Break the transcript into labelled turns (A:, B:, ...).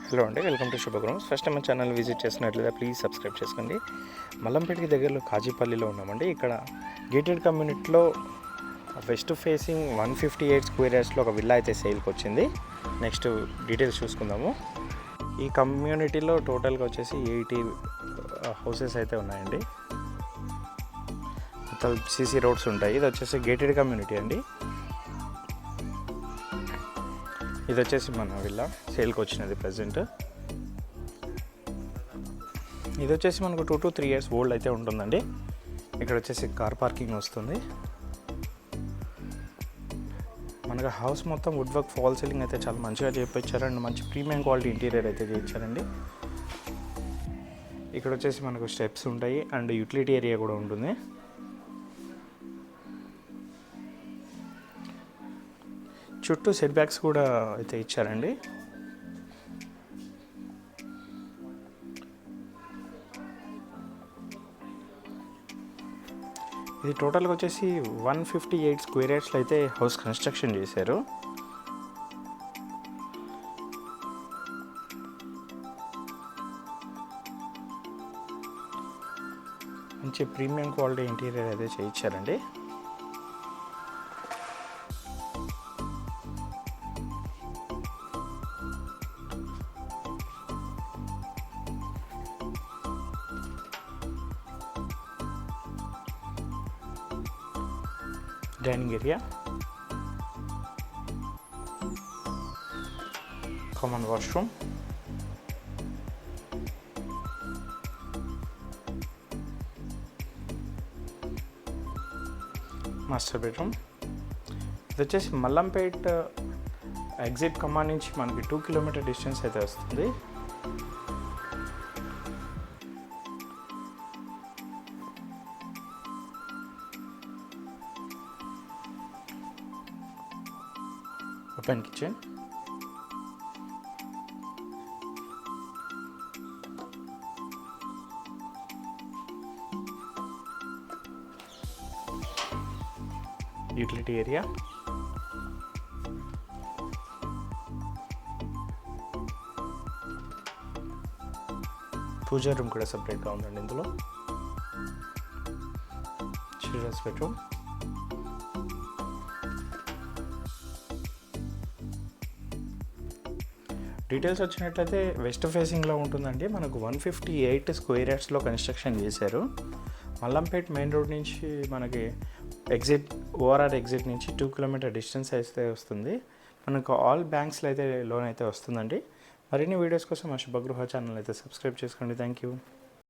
A: Hello అండి, welcome to శుభగ్రహం. First time మన channel visit చేసినట్లయితే ప్లీజ్ సబ్స్క్రైబ్ చేసుకోండి. మల్లంపేటకి దగ్గరలో కాజీపల్లిలో ఉన్నామండి. ఇక్కడ గేటెడ్ కమ్యూనిటీలో వెస్ట్ ఫేసింగ్ 158 స్క్వేర్ యార్డ్స్లో ఒక విల్లా అయితే సేల్కి వచ్చింది. నెక్స్ట్ డీటెయిల్స్ చూసుకుందాము. ఈ కమ్యూనిటీలో టోటల్గా వచ్చేసి 80 హౌసెస్ అయితే ఉన్నాయండి. మొత్తం సీసీ రోడ్స్ ఉంటాయి. ఇది వచ్చేసి గేటెడ్ కమ్యూనిటీ అండి. ఇది వచ్చేసి మన విల్లా సేల్కి వచ్చినది ప్రజెంట్. ఇది వచ్చేసి మనకు 2 to 3 years ఓల్డ్ అయితే ఉంటుందండి. ఇక్కడ వచ్చేసి కార్ పార్కింగ్ వస్తుంది. మనకు హౌస్ మొత్తం వుడ్ వర్క్, ఫాల్ సీలింగ్ అయితే చాలా మంచిగా చేయించారు అండ్ మంచి ప్రీమియం క్వాలిటీ ఇంటీరియర్ అయితే చేయించారండి. ఇక్కడ వచ్చేసి మనకు స్టెప్స్ ఉంటాయి అండ్ యూటిలిటీ ఏరియా కూడా ఉంటుంది. చుట్టూ సెట్ బ్యాక్స్ కూడా అయితే ఇచ్చారండి. ఇది టోటల్గా వచ్చేసి 158 స్క్వేర్ యార్డ్స్లో అయితే హౌస్ కన్స్ట్రక్షన్ చేశారు. మంచి ప్రీమియం క్వాలిటీ ఇంటీరియర్ అయితే చేయించారండి. Dining area, common washroom, master bedroom. ఇది వచ్చేసి మల్లంపేట్ ఎగ్జిట్ కమాండ్ నుంచి మనకి 2 kilometer డిస్టెన్స్ అయితే వస్తుంది. ఓపెన్ కిచెన్, యూటిలిటీ ఏరియా, పూజా రూమ్ కూడా సపరేట్గా ఉందండి. ఇందులో చిల్డ్రన్స్ బెడ్రూమ్, డీటెయిల్స్ వచ్చినట్లయితే వెస్ట్ ఫేసింగ్లో ఉంటుందండి. మనకు 158 స్క్వేర్ యార్డ్స్లో కన్స్ట్రక్షన్ చేశారు. మల్లంపేట్ మెయిన్ రోడ్ నుంచి మనకి ఓఆర్ఆర్ ఎగ్జిట్ నుంచి 2 kilometer డిస్టెన్స్ అయితే వస్తుంది. మనకు ఆల్ బ్యాంక్స్లో అయితే లోన్ అయితే వస్తుందండి. మరిన్ని వీడియోస్ కోసం మా శుభగృహ ఛానల్ అయితే సబ్స్క్రైబ్ చేసుకోండి. Thank you.